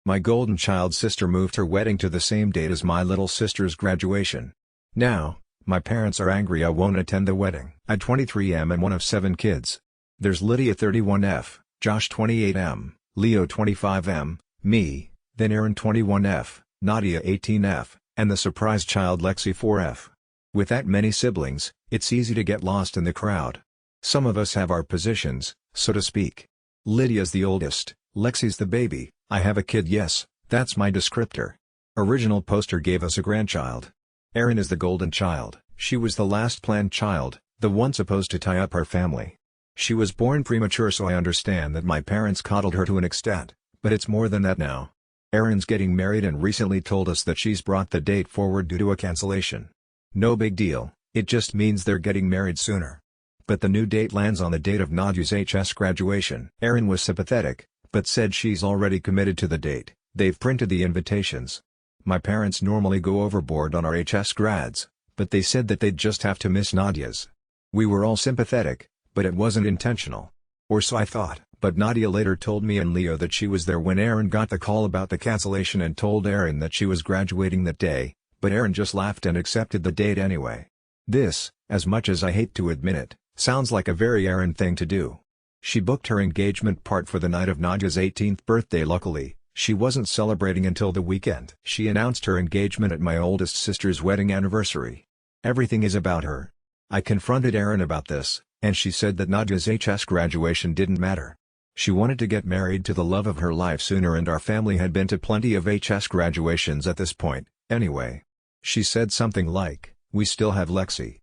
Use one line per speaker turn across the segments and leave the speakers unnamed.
My golden child sister moved her wedding to the same date as my little sister's graduation. Now, my parents are angry I won't attend the wedding. I 23M and one of 7 kids. There's Lydia 31F, Josh 28M, Leo 25M, me, then Aaron 21F, Nadia 18F, and the surprise child Lexi 4F. With that many siblings, it's easy to get lost in the crowd. Some of us have our positions, so to speak. Lydia's the oldest, Lexi's the baby. I have a kid, yes, that's my descriptor. Original poster gave us a grandchild. Erin is the golden child. She was the last planned child, the one supposed to tie up our family. She was born premature, so I understand that my parents coddled her to an extent, but it's more than that now. Erin's getting married and recently told us that she's brought the date forward due to a cancellation. No big deal, it just means they're getting married sooner. But the new date lands on the date of Nadia's HS graduation. Erin was sympathetic, but said she's already committed to the date. They've printed the invitations. My parents normally go overboard on our HS grads, but they said that they'd just have to miss Nadia's. We were all sympathetic, but it wasn't intentional. Or so I thought, but Nadia later told me and Leo that she was there when Erin got the call about the cancellation and told Erin that she was graduating that day, but Erin just laughed and accepted the date anyway. This, as much as I hate to admit it, sounds like a very Erin thing to do. She booked her engagement part for the night of Nadia's 18th birthday. Luckily, she wasn't celebrating until the weekend. She announced her engagement at my oldest sister's wedding anniversary. Everything is about her. I confronted Erin about this, and she said that Nadia's HS graduation didn't matter. She wanted to get married to the love of her life sooner, and our family had been to plenty of HS graduations at this point, anyway. She said something like, "We still have Lexi."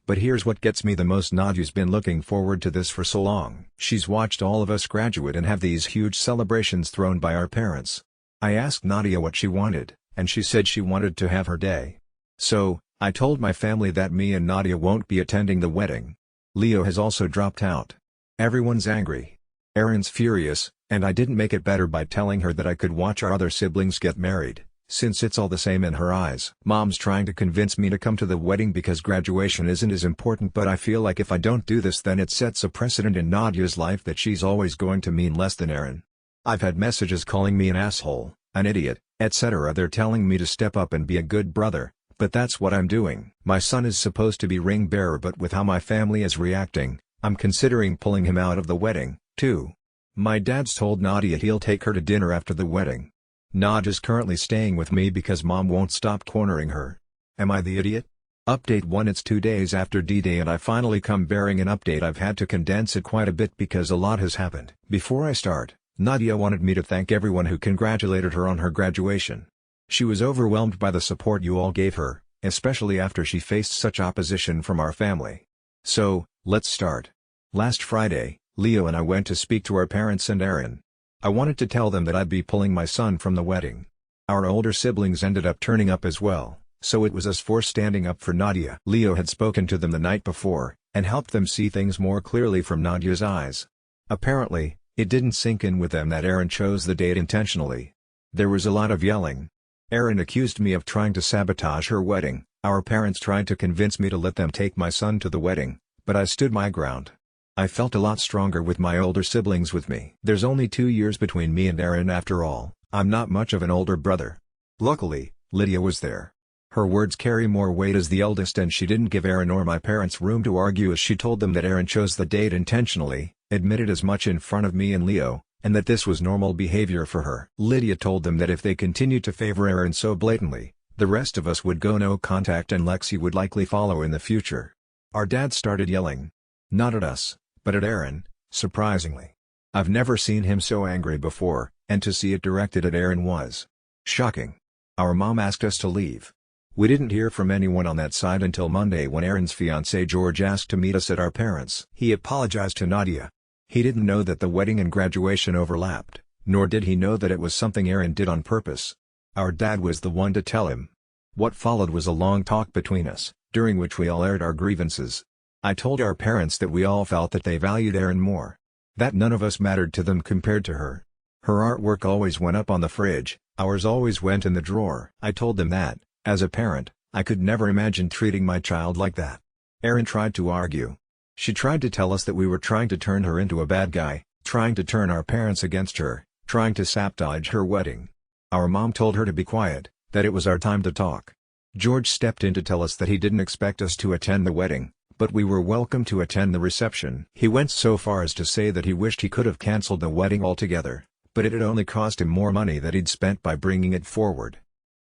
But here's what gets me the most: Nadia's been looking forward to this for so long. She's watched all of us graduate and have these huge celebrations thrown by our parents. I asked Nadia what she wanted, and she said she wanted to have her day. So, I told my family that me and Nadia won't be attending the wedding. Leo has also dropped out. Everyone's angry. Erin's furious, and I didn't make it better by telling her that I could watch our other siblings get married, since it's all the same in her eyes. Mom's trying to convince me to come to the wedding because graduation isn't as important, but I feel like if I don't do this then it sets a precedent in Nadia's life that she's always going to mean less than Erin. I've had messages calling me an asshole, an idiot, etc. They're telling me to step up and be a good brother, but that's what I'm doing. My son is supposed to be ring bearer, but with how my family is reacting, I'm considering pulling him out of the wedding, too. My dad's told Nadia he'll take her to dinner after the wedding. Nadia's currently staying with me because Mom won't stop cornering her. Am I the idiot? Update 1: It's 2 days after D-Day and I finally come bearing an update. I've had to condense it quite a bit because a lot has happened. Before I start, Nadia wanted me to thank everyone who congratulated her on her graduation. She was overwhelmed by the support you all gave her, especially after she faced such opposition from our family. So, let's start. Last Friday, Leo and I went to speak to our parents and Erin. I wanted to tell them that I'd be pulling my son from the wedding. Our older siblings ended up turning up as well, so it was us four standing up for Nadia. Leo had spoken to them the night before, and helped them see things more clearly from Nadia's eyes. Apparently, it didn't sink in with them that Erin chose the date intentionally. There was a lot of yelling. Erin accused me of trying to sabotage her wedding. Our parents tried to convince me to let them take my son to the wedding, but I stood my ground. I felt a lot stronger with my older siblings with me. There's only 2 years between me and Erin after all. I'm not much of an older brother. Luckily, Lydia was there. Her words carry more weight as the eldest, and she didn't give Erin or my parents room to argue as she told them that Erin chose the date intentionally, admitted as much in front of me and Leo, and that this was normal behavior for her. Lydia told them that if they continued to favor Erin so blatantly, the rest of us would go no contact and Lexi would likely follow in the future. Our dad started yelling. Not at us, but at Erin, surprisingly. I've never seen him so angry before, and to see it directed at Erin was shocking. Our mom asked us to leave. We didn't hear from anyone on that side until Monday when Erin's fiancé George asked to meet us at our parents'. He apologized to Nadia. He didn't know that the wedding and graduation overlapped, nor did he know that it was something Erin did on purpose. Our dad was the one to tell him. What followed was a long talk between us, during which we all aired our grievances. I told our parents that we all felt that they valued Erin more. That none of us mattered to them compared to her. Her artwork always went up on the fridge, ours always went in the drawer. I told them that, as a parent, I could never imagine treating my child like that. Erin tried to argue. She tried to tell us that we were trying to turn her into a bad guy, trying to turn our parents against her, trying to sabotage her wedding. Our mom told her to be quiet, that it was our time to talk. George stepped in to tell us that he didn't expect us to attend the wedding, but we were welcome to attend the reception. He went so far as to say that he wished he could have cancelled the wedding altogether, but it had only cost him more money that he'd spent by bringing it forward.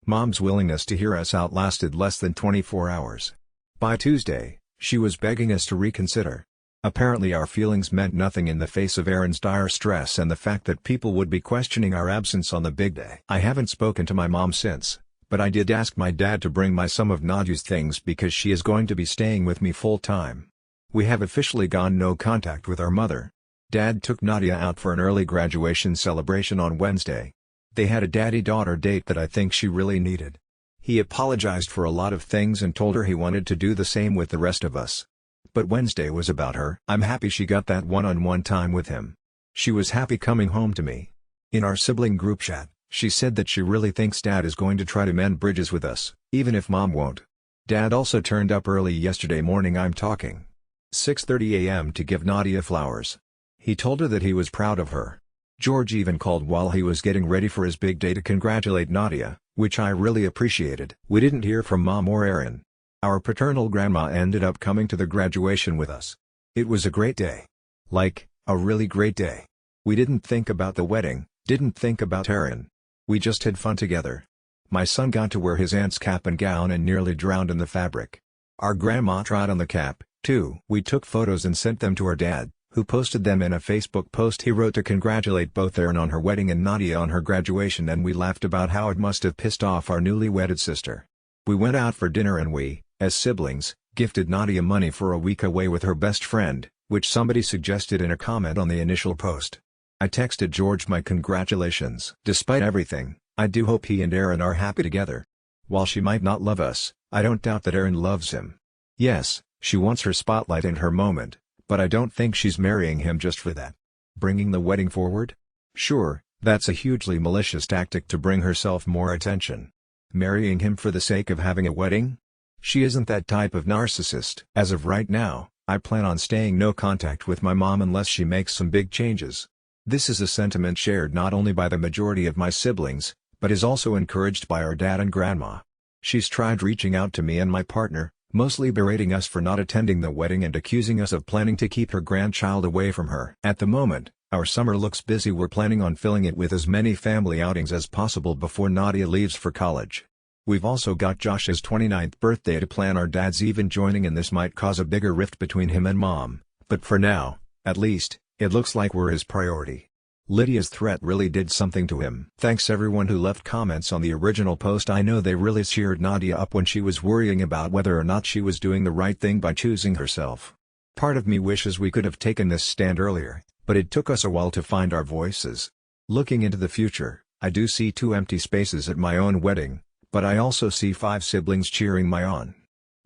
Mom's willingness to hear us out lasted less than 24 hours. By Tuesday, she was begging us to reconsider. Apparently our feelings meant nothing in the face of Erin's dire stress and the fact that people would be questioning our absence on the big day. I haven't spoken to my mom since, but I did ask my dad to bring some of Nadia's things because she is going to be staying with me full time. We have officially gone no contact with our mother. Dad took Nadia out for an early graduation celebration on Wednesday. They had a daddy-daughter date that I think she really needed. He apologized for a lot of things and told her he wanted to do the same with the rest of us. But Wednesday was about her. I'm happy she got that one-on-one time with him. She was happy coming home to me. In our sibling group chat, she said that she really thinks Dad is going to try to mend bridges with us, even if Mom won't. Dad also turned up early yesterday morning. I'm talking 6:30 a.m. to give Nadia flowers. He told her that he was proud of her. George even called while he was getting ready for his big day to congratulate Nadia, which I really appreciated. We didn't hear from Mom or Erin. Our paternal grandma ended up coming to the graduation with us. It was a great day. Like, a really great day. We didn't think about the wedding, didn't think about Erin. We just had fun together. My son got to wear his aunt's cap and gown and nearly drowned in the fabric. Our grandma tried on the cap, too. We took photos and sent them to our dad, who posted them in a Facebook post he wrote to congratulate both Erin on her wedding and Nadia on her graduation, and we laughed about how it must have pissed off our newly wedded sister. We went out for dinner and we, as siblings, gifted Nadia money for a week away with her best friend, which somebody suggested in a comment on the initial post. I texted George my congratulations. Despite everything, I do hope he and Erin are happy together. While she might not love us, I don't doubt that Erin loves him. Yes, she wants her spotlight and her moment, but I don't think she's marrying him just for that. Bringing the wedding forward? Sure, that's a hugely malicious tactic to bring herself more attention. Marrying him for the sake of having a wedding? She isn't that type of narcissist. As of right now, I plan on staying no contact with my mom unless she makes some big changes. This is a sentiment shared not only by the majority of my siblings, but is also encouraged by our dad and grandma. She's tried reaching out to me and my partner, mostly berating us for not attending the wedding and accusing us of planning to keep her grandchild away from her. At the moment, our summer looks busy. We're planning on filling it with as many family outings as possible before Nadia leaves for college. We've also got Josh's 29th birthday to plan. Our dad's even joining, and this might cause a bigger rift between him and Mom, but for now, at least, it looks like we're his priority. Lydia's threat really did something to him. Thanks everyone who left comments on the original post. I know they really cheered Nadia up when she was worrying about whether or not she was doing the right thing by choosing herself. Part of me wishes we could have taken this stand earlier, but it took us a while to find our voices. Looking into the future, I do see 2 empty spaces at my own wedding, but I also see 5 siblings cheering me on.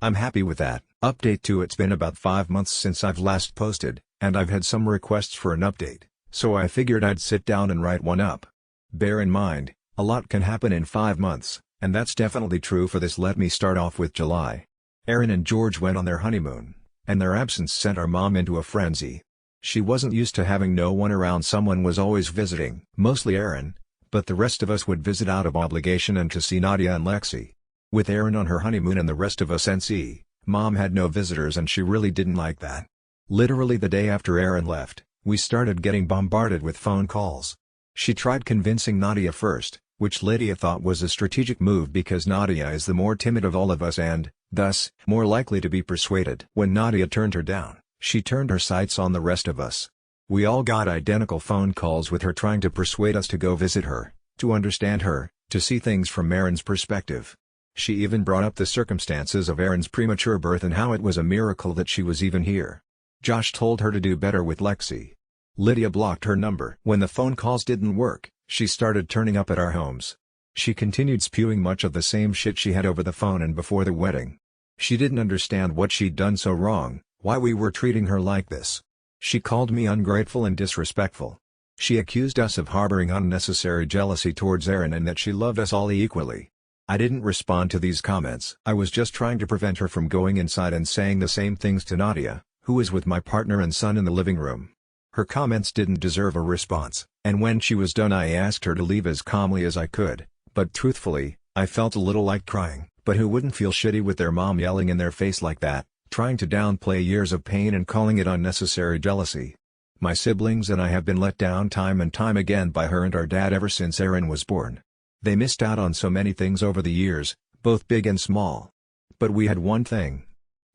I'm happy with that. Update 2: It's been about 5 months since I've last posted, and I've had some requests for an update, so I figured I'd sit down and write one up. Bear in mind, a lot can happen in 5 months, and that's definitely true for this. Let me start off with July. Erin and George went on their honeymoon, and their absence sent our mom into a frenzy. She wasn't used to having no one around. Someone was always visiting, mostly Erin, but the rest of us would visit out of obligation and to see Nadia and Lexi. With Erin on her honeymoon and the rest of us NC, Mom had no visitors, and she really didn't like that. Literally the day after Erin left, we started getting bombarded with phone calls. She tried convincing Nadia first, which Lydia thought was a strategic move because Nadia is the more timid of all of us and, thus, more likely to be persuaded. When Nadia turned her down, she turned her sights on the rest of us. We all got identical phone calls with her trying to persuade us to go visit her, to understand her, to see things from Erin's perspective. She even brought up the circumstances of Erin's premature birth and how it was a miracle that she was even here. Josh told her to do better with Lexi. Lydia blocked her number. When the phone calls didn't work, she started turning up at our homes. She continued spewing much of the same shit she had over the phone and before the wedding. She didn't understand what she'd done so wrong, why we were treating her like this. She called me ungrateful and disrespectful. She accused us of harboring unnecessary jealousy towards Erin and that she loved us all equally. I didn't respond to these comments. I was just trying to prevent her from going inside and saying the same things to Nadia, who was with my partner and son in the living room. Her comments didn't deserve a response, and when she was done I asked her to leave as calmly as I could, but truthfully, I felt a little like crying. But who wouldn't feel shitty with their mom yelling in their face like that, trying to downplay years of pain and calling it unnecessary jealousy? My siblings and I have been let down time and time again by her and our dad ever since Aaron was born. They missed out on so many things over the years, both big and small. But we had one thing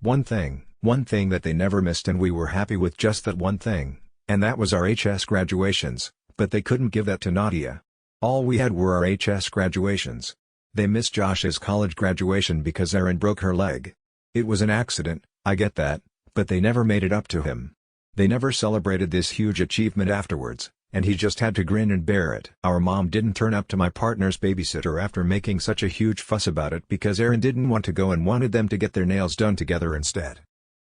that they never missed, and we were happy with just that one thing, and that was our HS graduations, but they couldn't give that to Nadia. All we had were our HS graduations. They missed Josh's college graduation because Aaron broke her leg. It was an accident, I get that, but they never made it up to him. They never celebrated this huge achievement afterwards, and he just had to grin and bear it. Our mom didn't turn up to my partner's babysitter after making such a huge fuss about it because Aaron didn't want to go and wanted them to get their nails done together instead.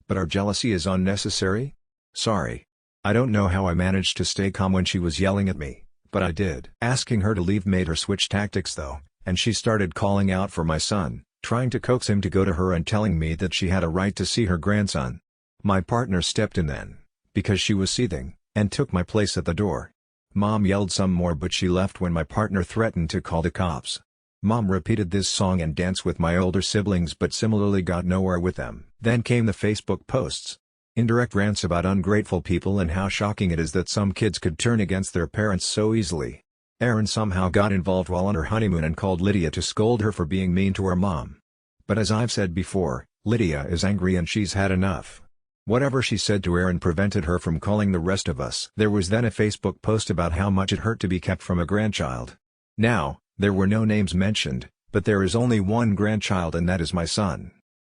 But our jealousy is unnecessary? Sorry. I don't know how I managed to stay calm when she was yelling at me, but I did. Asking her to leave made her switch tactics though, and she started calling out for my son, trying to coax him to go to her and telling me that she had a right to see her grandson. My partner stepped in then, because she was seething, and took my place at the door. Mom yelled some more but she left when my partner threatened to call the cops. Mom repeated this song and danced with my older siblings but similarly got nowhere with them. Then came the Facebook posts. Indirect rants about ungrateful people and how shocking it is that some kids could turn against their parents so easily. Erin somehow got involved while on her honeymoon and called Lydia to scold her for being mean to her mom. But as I've said before, Lydia is angry and she's had enough. Whatever she said to Erin prevented her from calling the rest of us. There was then a Facebook post about how much it hurt to be kept from a grandchild. Now, there were no names mentioned, but there is only one grandchild and that is my son.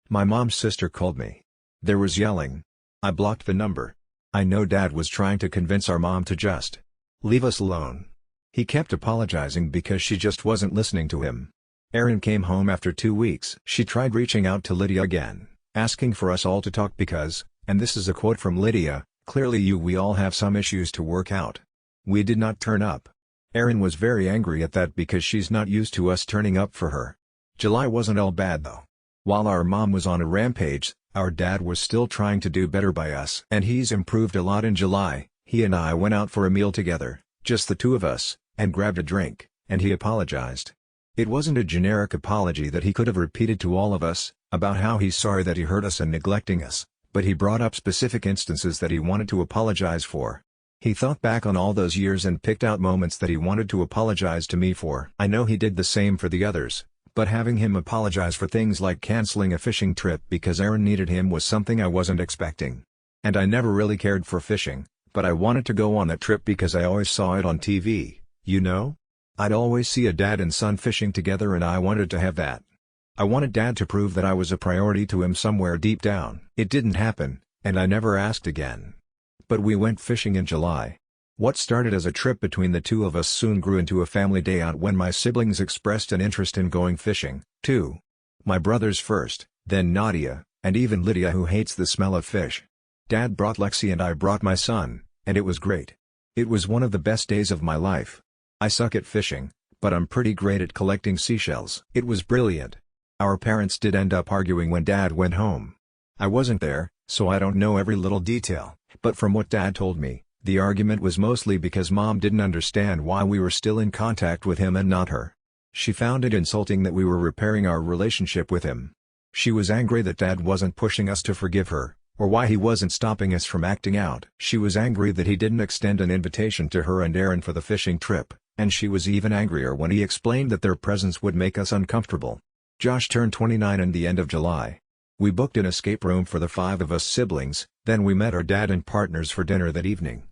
My mom's sister called me. There was yelling. I blocked the number. I know Dad was trying to convince our mom to just leave us alone. He kept apologizing because she just wasn't listening to him. Erin came home after 2 weeks. She tried reaching out to Lydia again, asking for us all to talk because, and this is a quote from Lydia, clearly we all have some issues to work out. We did not turn up. Erin was very angry at that because she's not used to us turning up for her. July wasn't all bad though. While our mom was on a rampage, our dad was still trying to do better by us. And he's improved a lot in July. He and I went out for a meal together, just the two of us, and grabbed a drink, and he apologized. It wasn't a generic apology that he could have repeated to all of us, about how he's sorry that he hurt us and neglecting us, but he brought up specific instances that he wanted to apologize for. He thought back on all those years and picked out moments that he wanted to apologize to me for. I know he did the same for the others, but having him apologize for things like canceling a fishing trip because Erin needed him was something I wasn't expecting. And I never really cared for fishing, but I wanted to go on that trip because I always saw it on TV. You know? I'd always see a dad and son fishing together and I wanted to have that. I wanted Dad to prove that I was a priority to him somewhere deep down. It didn't happen, and I never asked again. But we went fishing in July. What started as a trip between the two of us soon grew into a family day out when my siblings expressed an interest in going fishing, too. My brothers first, then Nadia, and even Lydia who hates the smell of fish. Dad brought Lexi and I brought my son, and it was great. It was one of the best days of my life. I suck at fishing, but I'm pretty great at collecting seashells. It was brilliant. Our parents did end up arguing when Dad went home. I wasn't there, so I don't know every little detail, but from what Dad told me, the argument was mostly because Mom didn't understand why we were still in contact with him and not her. She found it insulting that we were repairing our relationship with him. She was angry that Dad wasn't pushing us to forgive her, or why he wasn't stopping us from acting out. She was angry that he didn't extend an invitation to her and Erin for the fishing trip, and she was even angrier when he explained that their presence would make us uncomfortable. Josh turned 29 in the end of July. We booked an escape room for the 5 of us siblings, then we met our dad and partners for dinner that evening.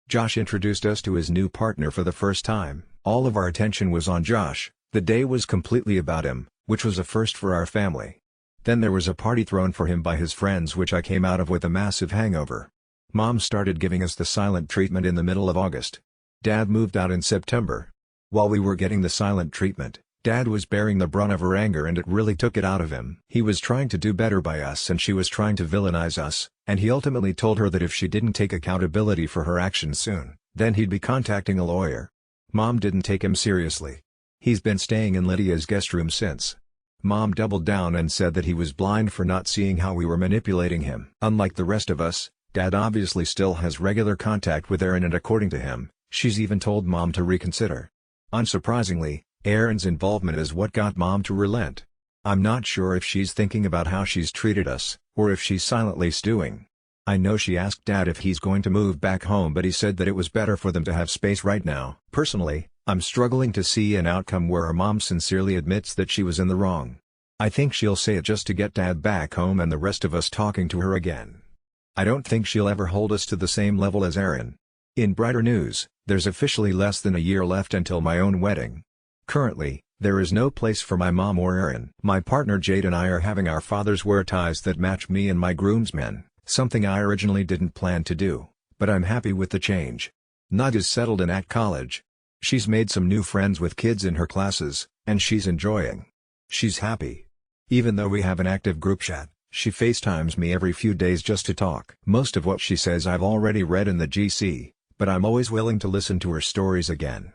Josh introduced us to his new partner for the first time. All of our attention was on Josh. The day was completely about him, which was a first for our family. Then there was a party thrown for him by his friends which I came out of with a massive hangover. Mom started giving us the silent treatment in the middle of August. Dad moved out in September. While we were getting the silent treatment, Dad was bearing the brunt of her anger and it really took it out of him. He was trying to do better by us and she was trying to villainize us, and he ultimately told her that if she didn't take accountability for her actions soon, then he'd be contacting a lawyer. Mom didn't take him seriously. He's been staying in Lydia's guest room since. Mom doubled down and said that he was blind for not seeing how we were manipulating him. Unlike the rest of us, Dad obviously still has regular contact with Erin, and according to him, she's even told Mom to reconsider. Unsurprisingly, Erin's involvement is what got Mom to relent. I'm not sure if she's thinking about how she's treated us, or if she's silently stewing. I know she asked Dad if he's going to move back home, but he said that it was better for them to have space right now. Personally, I'm struggling to see an outcome where her mom sincerely admits that she was in the wrong. I think she'll say it just to get Dad back home and the rest of us talking to her again. I don't think she'll ever hold us to the same level as Erin. In brighter news, there's officially less than a year left until my own wedding. Currently, there is no place for my mom or Erin. My partner Jade and I are having our fathers wear ties that match me and my groomsmen, something I originally didn't plan to do, but I'm happy with the change. Nad is settled in at college. She's made some new friends with kids in her classes, and she's enjoying. She's happy. Even though we have an active group chat, she FaceTimes me every few days just to talk. Most of what she says I've already read in the GC, but I'm always willing to listen to her stories again.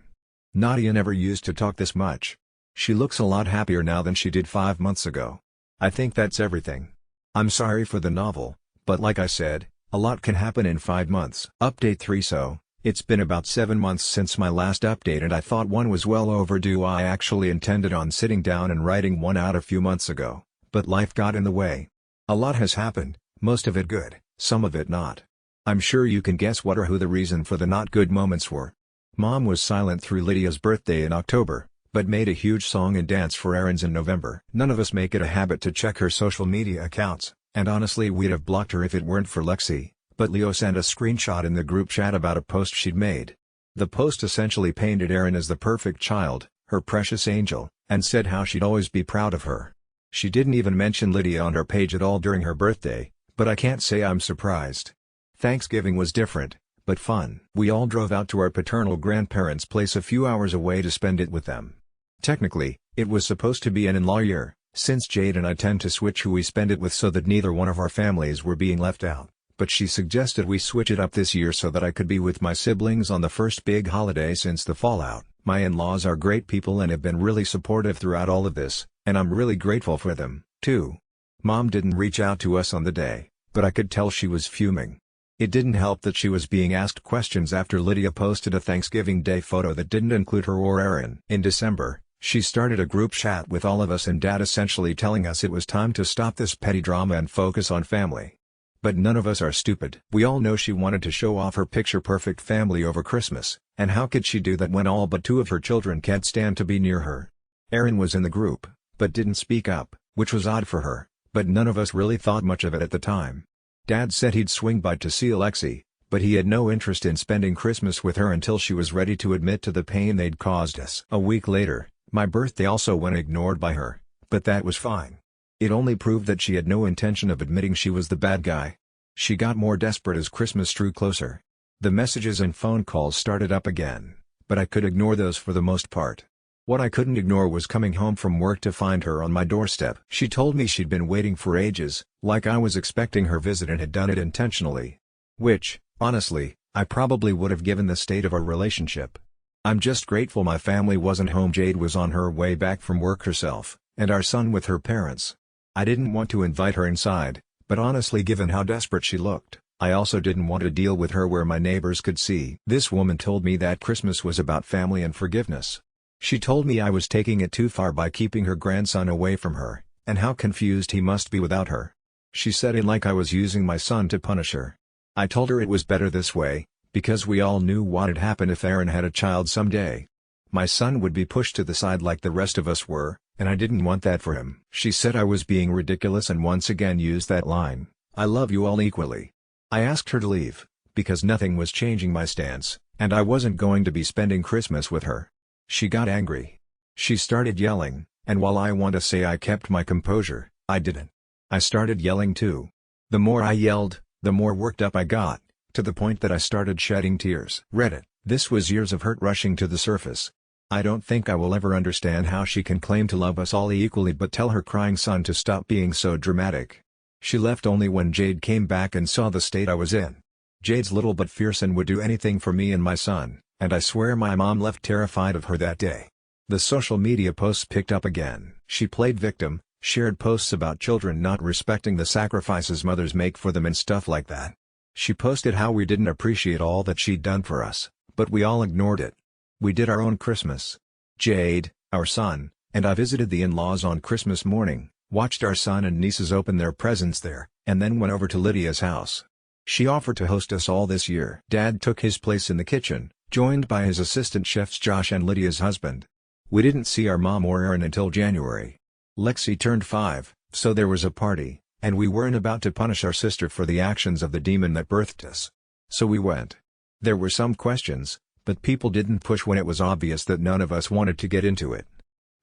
Nadia never used to talk this much. She looks a lot happier now than she did 5 months ago. I think that's everything. I'm sorry for the novel, but like I said, a lot can happen in 5 months. Update 3. So, it's been about 7 months since my last update and I thought one was well overdue. I actually intended on sitting down and writing one out a few months ago, but life got in the way. A lot has happened, most of it good, some of it not. I'm sure you can guess what or who the reason for the not good moments were. Mom was silent through Lydia's birthday in October, but made a huge song and dance for Erin's in November. None of us make it a habit to check her social media accounts, and honestly we'd have blocked her if it weren't for Lexi, but Leo sent a screenshot in the group chat about a post she'd made. The post essentially painted Erin as the perfect child, her precious angel, and said how she'd always be proud of her. She didn't even mention Lydia on her page at all during her birthday, but I can't say I'm surprised. Thanksgiving was different, but fun. We all drove out to our paternal grandparents' place a few hours away to spend it with them. Technically, it was supposed to be an in-law year, since Jade and I tend to switch who we spend it with so that neither one of our families were being left out, but she suggested we switch it up this year so that I could be with my siblings on the first big holiday since the fallout. My in-laws are great people and have been really supportive throughout all of this, and I'm really grateful for them, too. Mom didn't reach out to us on the day, but I could tell she was fuming. It didn't help that she was being asked questions after Lydia posted a Thanksgiving Day photo that didn't include her or Erin. In December, she started a group chat with all of us and Dad essentially telling us it was time to stop this petty drama and focus on family. But none of us are stupid. We all know she wanted to show off her picture-perfect family over Christmas, and how could she do that when all but 2 of her children can't stand to be near her? Erin was in the group, but didn't speak up, which was odd for her, but none of us really thought much of it at the time. Dad said he'd swing by to see Alexi, but he had no interest in spending Christmas with her until she was ready to admit to the pain they'd caused us. A week later, my birthday also went ignored by her, but that was fine. It only proved that she had no intention of admitting she was the bad guy. She got more desperate as Christmas drew closer. The messages and phone calls started up again, but I could ignore those for the most part. What I couldn't ignore was coming home from work to find her on my doorstep. She told me she'd been waiting for ages, like I was expecting her visit and had done it intentionally. Which, honestly, I probably would have given the state of our relationship. I'm just grateful my family wasn't home. Jade was on her way back from work herself, and our son with her parents. I didn't want to invite her inside, but honestly given how desperate she looked, I also didn't want to deal with her where my neighbors could see. This woman told me that Christmas was about family and forgiveness. She told me I was taking it too far by keeping her grandson away from her, and how confused he must be without her. She said it like I was using my son to punish her. I told her it was better this way, because we all knew what'd happen if Erin had a child someday. My son would be pushed to the side like the rest of us were, and I didn't want that for him. She said I was being ridiculous and once again used that line, "I love you all equally." I asked her to leave, because nothing was changing my stance, and I wasn't going to be spending Christmas with her. She got angry. She started yelling, and while I want to say I kept my composure, I didn't. I started yelling too. The more I yelled, the more worked up I got, to the point that I started shedding tears. Reddit. This was years of hurt rushing to the surface. I don't think I will ever understand how she can claim to love us all equally but tell her crying son to stop being so dramatic. She left only when Jade came back and saw the state I was in. Jade's little but fierce and would do anything for me and my son, and I swear my mom left terrified of her that day. The social media posts picked up again. She played victim, shared posts about children not respecting the sacrifices mothers make for them and stuff like that. She posted how we didn't appreciate all that she'd done for us, but we all ignored it. We did our own Christmas. Jade, our son, and I visited the in-laws on Christmas morning, watched our son and nieces open their presents there, and then went over to Lydia's house. She offered to host us all this year. Dad took his place in the kitchen, joined by his assistant chefs Josh and Lydia's husband. We didn't see our mom or Erin until January. Lexi turned 5, so there was a party, and we weren't about to punish our sister for the actions of the demon that birthed us. So we went. There were some questions, but people didn't push when it was obvious that none of us wanted to get into it.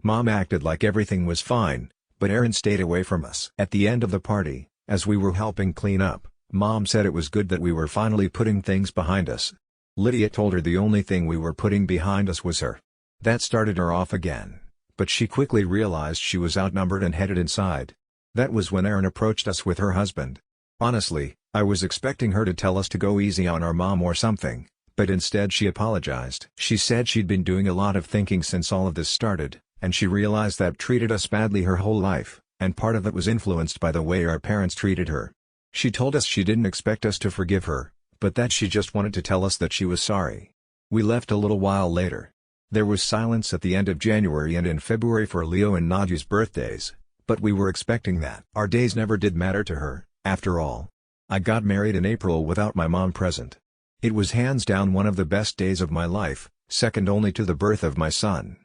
Mom acted like everything was fine, but Erin stayed away from us. At the end of the party, as we were helping clean up, Mom said it was good that we were finally putting things behind us. Lydia told her the only thing we were putting behind us was her. That started her off again, but she quickly realized she was outnumbered and headed inside. That was when Erin approached us with her husband. Honestly, I was expecting her to tell us to go easy on our mom or something, but instead she apologized. She said she'd been doing a lot of thinking since all of this started, and she realized that treated us badly her whole life, and part of it was influenced by the way our parents treated her. She told us she didn't expect us to forgive her, but that she just wanted to tell us that she was sorry. We left a little while later. There was silence at the end of January and in February for Leo and Nadia's birthdays, but we were expecting that. Our days never did matter to her, after all. I got married in April without my mom present. It was hands down one of the best days of my life, second only to the birth of my son.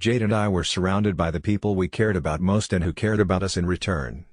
Jade and I were surrounded by the people we cared about most and who cared about us in return.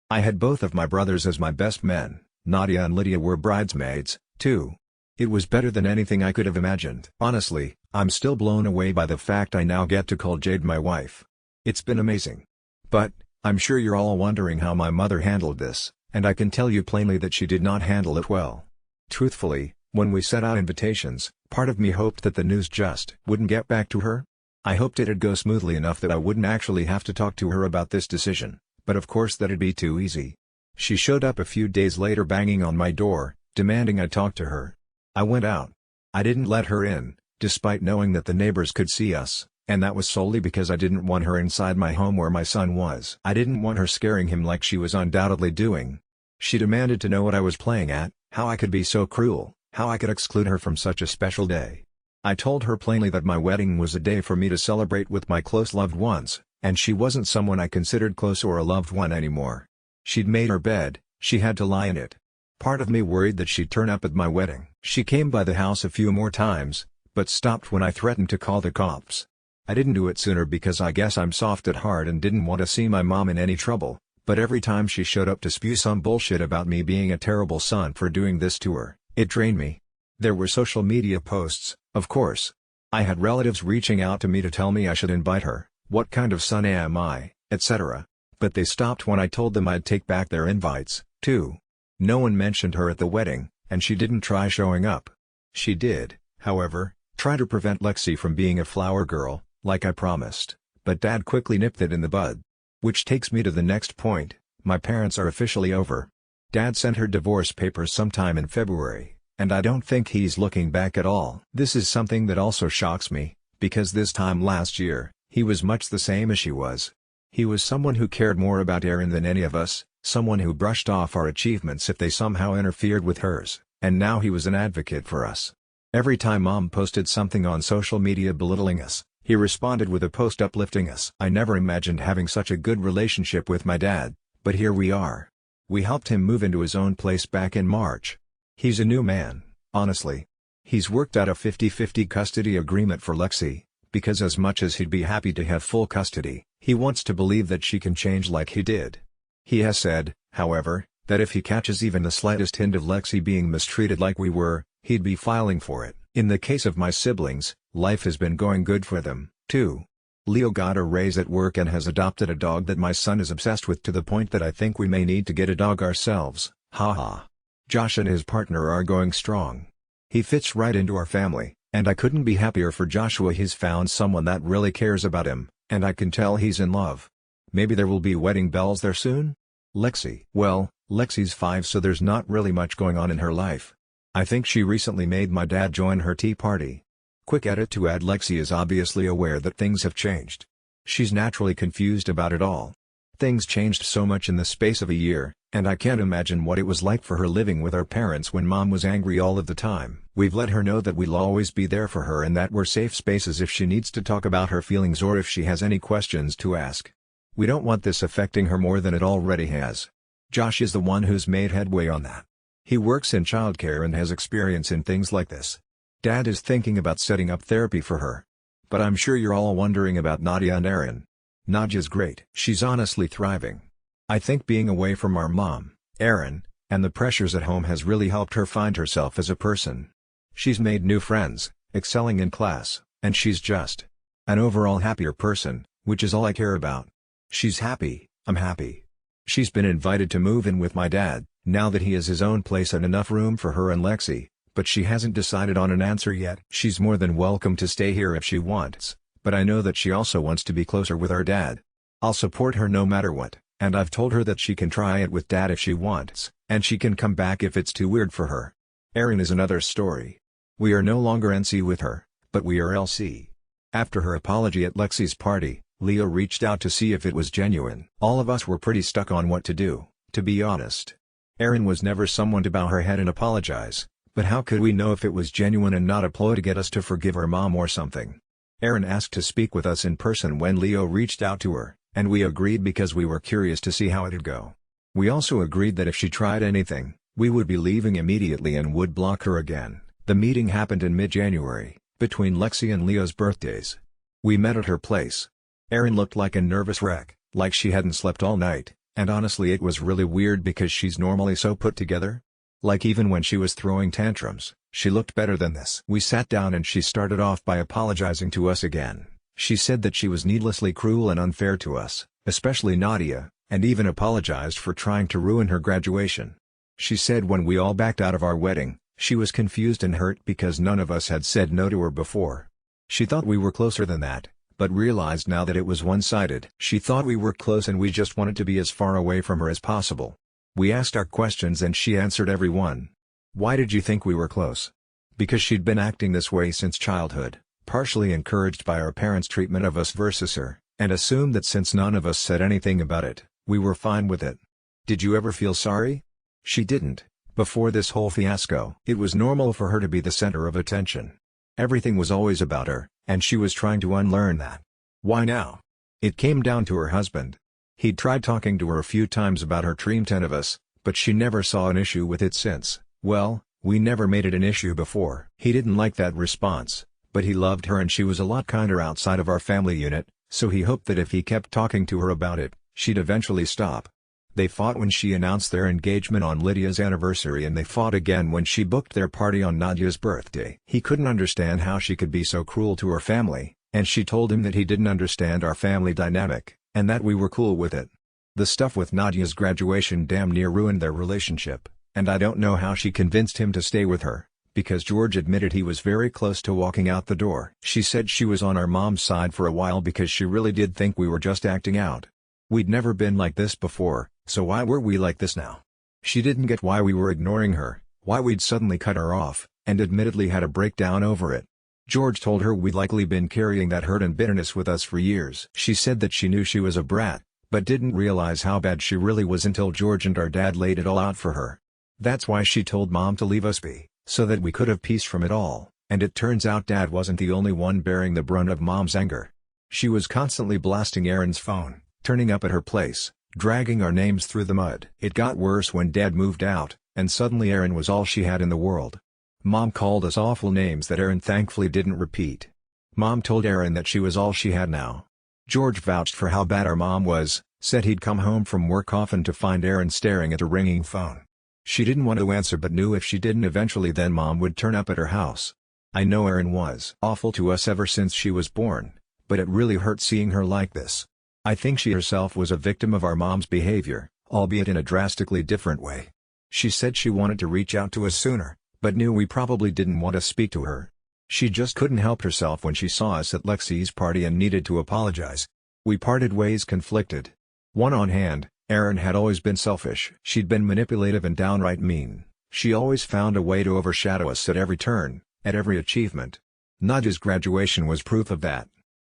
I had both of my brothers as my best men. Nadia and Lydia were bridesmaids, too. It was better than anything I could have imagined. Honestly, I'm still blown away by the fact I now get to call Jade my wife. It's been amazing. But, I'm sure you're all wondering how my mother handled this, and I can tell you plainly that she did not handle it well. Truthfully, when we sent out invitations, part of me hoped that the news just wouldn't get back to her. I hoped it'd go smoothly enough that I wouldn't actually have to talk to her about this decision, but of course that'd be too easy. She showed up a few days later banging on my door, demanding I talk to her. I went out. I didn't let her in, despite knowing that the neighbors could see us, and that was solely because I didn't want her inside my home where my son was. I didn't want her scaring him like she was undoubtedly doing. She demanded to know what I was playing at, how I could be so cruel, how I could exclude her from such a special day. I told her plainly that my wedding was a day for me to celebrate with my close loved ones, and she wasn't someone I considered close or a loved one anymore. She'd made her bed, she had to lie in it. Part of me worried that she'd turn up at my wedding. She came by the house a few more times, but stopped when I threatened to call the cops. I didn't do it sooner because I guess I'm soft at heart and didn't want to see my mom in any trouble, but every time she showed up to spew some bullshit about me being a terrible son for doing this to her, it drained me. There were social media posts, of course. I had relatives reaching out to me to tell me I should invite her, what kind of son am I, etc. But they stopped when I told them I'd take back their invites, too. No one mentioned her at the wedding, and she didn't try showing up. She did, however, try to prevent Lexi from being a flower girl, like I promised, but Dad quickly nipped it in the bud. Which takes me to the next point, my parents are officially over. Dad sent her divorce papers sometime in February, and I don't think he's looking back at all. This is something that also shocks me, because this time last year, he was much the same as she was. He was someone who cared more about Erin than any of us, someone who brushed off our achievements if they somehow interfered with hers, and now he was an advocate for us. Every time Mom posted something on social media belittling us, he responded with a post uplifting us. I never imagined having such a good relationship with my dad, but here we are. We helped him move into his own place back in March. He's a new man, honestly. He's worked out a 50-50 custody agreement for Lexi, because as much as he'd be happy to have full custody, he wants to believe that she can change like he did. He has said, however, that if he catches even the slightest hint of Lexi being mistreated like we were, he'd be filing for it. In the case of my siblings, life has been going good for them, too. Leo got a raise at work and has adopted a dog that my son is obsessed with to the point that I think we may need to get a dog ourselves, haha. Josh and his partner are going strong. He fits right into our family, and I couldn't be happier for Joshua. He's found someone that really cares about him, and I can tell he's in love. Maybe there will be wedding bells there soon? Lexi. Well, Lexi's 5, so there's not really much going on in her life. I think she recently made my dad join her tea party. Quick edit to add: Lexi is obviously aware that things have changed. She's naturally confused about it all. Things changed so much in the space of a year, and I can't imagine what it was like for her living with our parents when Mom was angry all of the time. We've let her know that we'll always be there for her and that we're safe spaces if she needs to talk about her feelings or if she has any questions to ask. We don't want this affecting her more than it already has. Josh is the one who's made headway on that. He works in childcare and has experience in things like this. Dad is thinking about setting up therapy for her. But I'm sure you're all wondering about Nadia and Erin. Nadia's great. She's honestly thriving. I think being away from our mom, Erin, and the pressures at home has really helped her find herself as a person. She's made new friends, excelling in class, and she's just an overall happier person, which is all I care about. She's happy, I'm happy. She's been invited to move in with my dad, now that he has his own place and enough room for her and Lexi, but she hasn't decided on an answer yet. She's more than welcome to stay here if she wants, but I know that she also wants to be closer with our dad. I'll support her no matter what, and I've told her that she can try it with Dad if she wants, and she can come back if it's too weird for her. Erin is another story. We are no longer NC with her, but we are LC. After her apology at Lexi's party, Leo reached out to see if it was genuine. All of us were pretty stuck on what to do, to be honest. Erin was never someone to bow her head and apologize, but how could we know if it was genuine and not a ploy to get us to forgive her mom or something? Erin asked to speak with us in person when Leo reached out to her, and we agreed because we were curious to see how it'd go. We also agreed that if she tried anything, we would be leaving immediately and would block her again. The meeting happened in mid-January, between Lexi and Leo's birthdays. We met at her place. Erin looked like a nervous wreck, like she hadn't slept all night, and honestly it was really weird because she's normally so put together. Like even when she was throwing tantrums, she looked better than this. We sat down and she started off by apologizing to us again. She said that she was needlessly cruel and unfair to us, especially Nadia, and even apologized for trying to ruin her graduation. She said when we all backed out of our wedding, she was confused and hurt because none of us had said no to her before. She thought we were closer than that, but realized now that it was one-sided. She thought we were close and we just wanted to be as far away from her as possible. We asked our questions and she answered every one. Why did you think we were close? Because she'd been acting this way since childhood, partially encouraged by our parents' treatment of us versus her, and assumed that since none of us said anything about it, we were fine with it. Did you ever feel sorry? She didn't. Before this whole fiasco, it was normal for her to be the center of attention. Everything was always about her, and she was trying to unlearn that. Why now? It came down to her husband. He'd tried talking to her a few times about her dream 10 of us, but she never saw an issue with it since. Well, we never made it an issue before. He didn't like that response, but he loved her and she was a lot kinder outside of our family unit, so he hoped that if he kept talking to her about it, she'd eventually stop. They fought when she announced their engagement on Lydia's anniversary and they fought again when she booked their party on Nadia's birthday. He couldn't understand how she could be so cruel to her family, and she told him that he didn't understand our family dynamic, and that we were cool with it. The stuff with Nadia's graduation damn near ruined their relationship, and I don't know how she convinced him to stay with her, because George admitted he was very close to walking out the door. She said she was on our mom's side for a while because she really did think we were just acting out. We'd never been like this before, so why were we like this now? She didn't get why we were ignoring her, why we'd suddenly cut her off, and admittedly had a breakdown over it. George told her we'd likely been carrying that hurt and bitterness with us for years. She said that she knew she was a brat, but didn't realize how bad she really was until George and our dad laid it all out for her. That's why she told Mom to leave us be, so that we could have peace from it all, and it turns out Dad wasn't the only one bearing the brunt of Mom's anger. She was constantly blasting Erin's phone, turning up at her place, dragging our names through the mud. It got worse when Dad moved out, and suddenly Erin was all she had in the world. Mom called us awful names that Erin thankfully didn't repeat. Mom told Erin that she was all she had now. George vouched for how bad our mom was, said he'd come home from work often to find Erin staring at a ringing phone. She didn't want to answer but knew if she didn't eventually then Mom would turn up at her house. I know Erin was awful to us ever since she was born, but it really hurt seeing her like this. I think she herself was a victim of our mom's behavior, albeit in a drastically different way. She said she wanted to reach out to us sooner, but knew we probably didn't want to speak to her. She just couldn't help herself when she saw us at Lexi's party and needed to apologize. We parted ways conflicted. One on hand, Erin had always been selfish. She'd been manipulative and downright mean. She always found a way to overshadow us at every turn, at every achievement. Nadia's graduation was proof of that.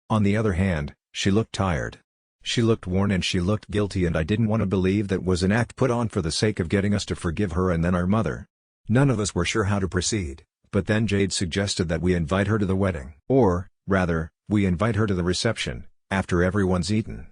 On the other hand, she looked tired. She looked worn and she looked guilty, and I didn't want to believe that was an act put on for the sake of getting us to forgive her and then our mother. None of us were sure how to proceed, but then Jade suggested that we invite her to the wedding. Or, rather, we invite her to the reception, after everyone's eaten.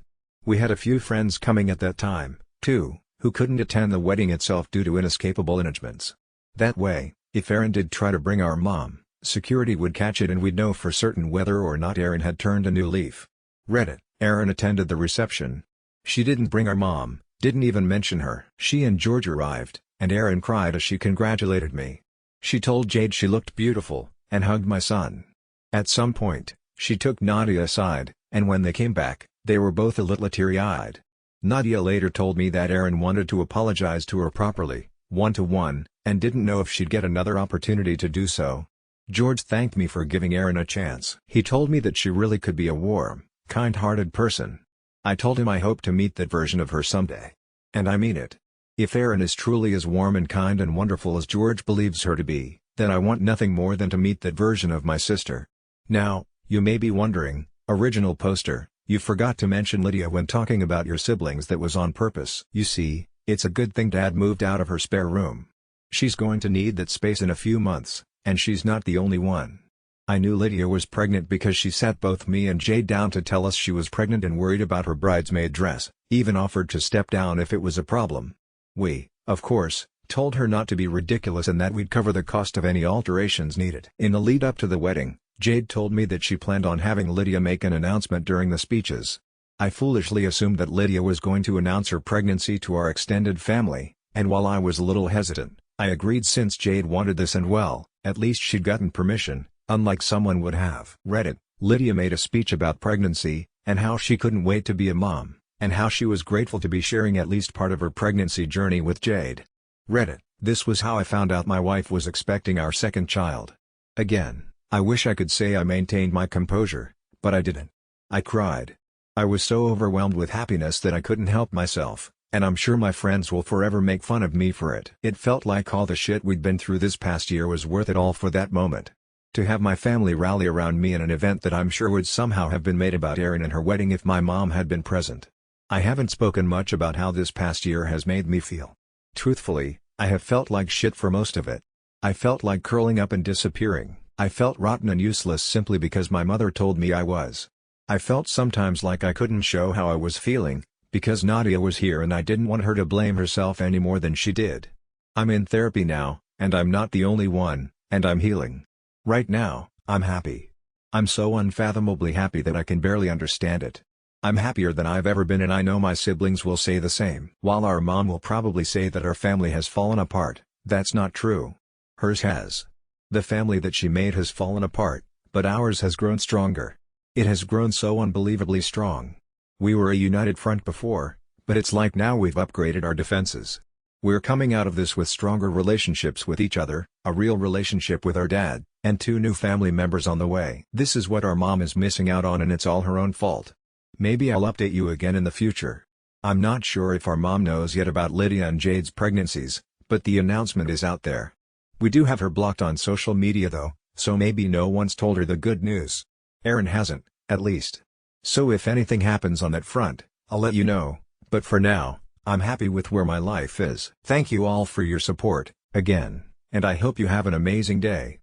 We had a few friends coming at that time, too, who couldn't attend the wedding itself due to inescapable engagements. That way, if Erin did try to bring our mom, security would catch it and we'd know for certain whether or not Erin had turned a new leaf. Reddit. Erin attended the reception. She didn't bring our mom, didn't even mention her. She and George arrived, and Erin cried as she congratulated me. She told Jade she looked beautiful, and hugged my son. At some point, she took Nadia aside, and when they came back, they were both a little teary-eyed. Nadia later told me that Erin wanted to apologize to her properly, one-to-one, and didn't know if she'd get another opportunity to do so. George thanked me for giving Erin a chance. He told me that she really could be a warm, kind-hearted person. I told him I hope to meet that version of her someday. And I mean it. If Erin is truly as warm and kind and wonderful as George believes her to be, then I want nothing more than to meet that version of my sister. Now, you may be wondering, original poster, you forgot to mention Lydia when talking about your siblings. That was on purpose. You see, it's a good thing Dad moved out of her spare room. She's going to need that space in a few months, and she's not the only one. I knew Lydia was pregnant because she sat both me and Jade down to tell us she was pregnant and worried about her bridesmaid dress, even offered to step down if it was a problem. We, of course, told her not to be ridiculous and that we'd cover the cost of any alterations needed. In the lead up to the wedding, Jade told me that she planned on having Lydia make an announcement during the speeches. I foolishly assumed that Lydia was going to announce her pregnancy to our extended family, and while I was a little hesitant, I agreed since Jade wanted this and well, at least she'd gotten permission, unlike someone would have. Reddit. Lydia made a speech about pregnancy, and how she couldn't wait to be a mom, and how she was grateful to be sharing at least part of her pregnancy journey with Jade. Reddit. This was how I found out my wife was expecting our second child. Again, I wish I could say I maintained my composure, but I didn't. I cried. I was so overwhelmed with happiness that I couldn't help myself, and I'm sure my friends will forever make fun of me for it. It felt like all the shit we'd been through this past year was worth it all for that moment. To have my family rally around me in an event that I'm sure would somehow have been made about Erin and her wedding if my mom had been present. I haven't spoken much about how this past year has made me feel. Truthfully, I have felt like shit for most of it. I felt like curling up and disappearing. I felt rotten and useless simply because my mother told me I was. I felt sometimes like I couldn't show how I was feeling, because Nadia was here and I didn't want her to blame herself any more than she did. I'm in therapy now, and I'm not the only one, and I'm healing. Right now, I'm happy. I'm so unfathomably happy that I can barely understand it. I'm happier than I've ever been, and I know my siblings will say the same. While our mom will probably say that our family has fallen apart, that's not true. Hers has. The family that she made has fallen apart, but ours has grown stronger. It has grown so unbelievably strong. We were a united front before, but it's like now we've upgraded our defenses. We're coming out of this with stronger relationships with each other, a real relationship with our dad, and 2 new family members on the way. This is what our mom is missing out on, and it's all her own fault. Maybe I'll update you again in the future. I'm not sure if our mom knows yet about Lydia and Jade's pregnancies, but the announcement is out there. We do have her blocked on social media though, so maybe no one's told her the good news. Erin hasn't, at least. So if anything happens on that front, I'll let you know, but for now, I'm happy with where my life is. Thank you all for your support, again, and I hope you have an amazing day.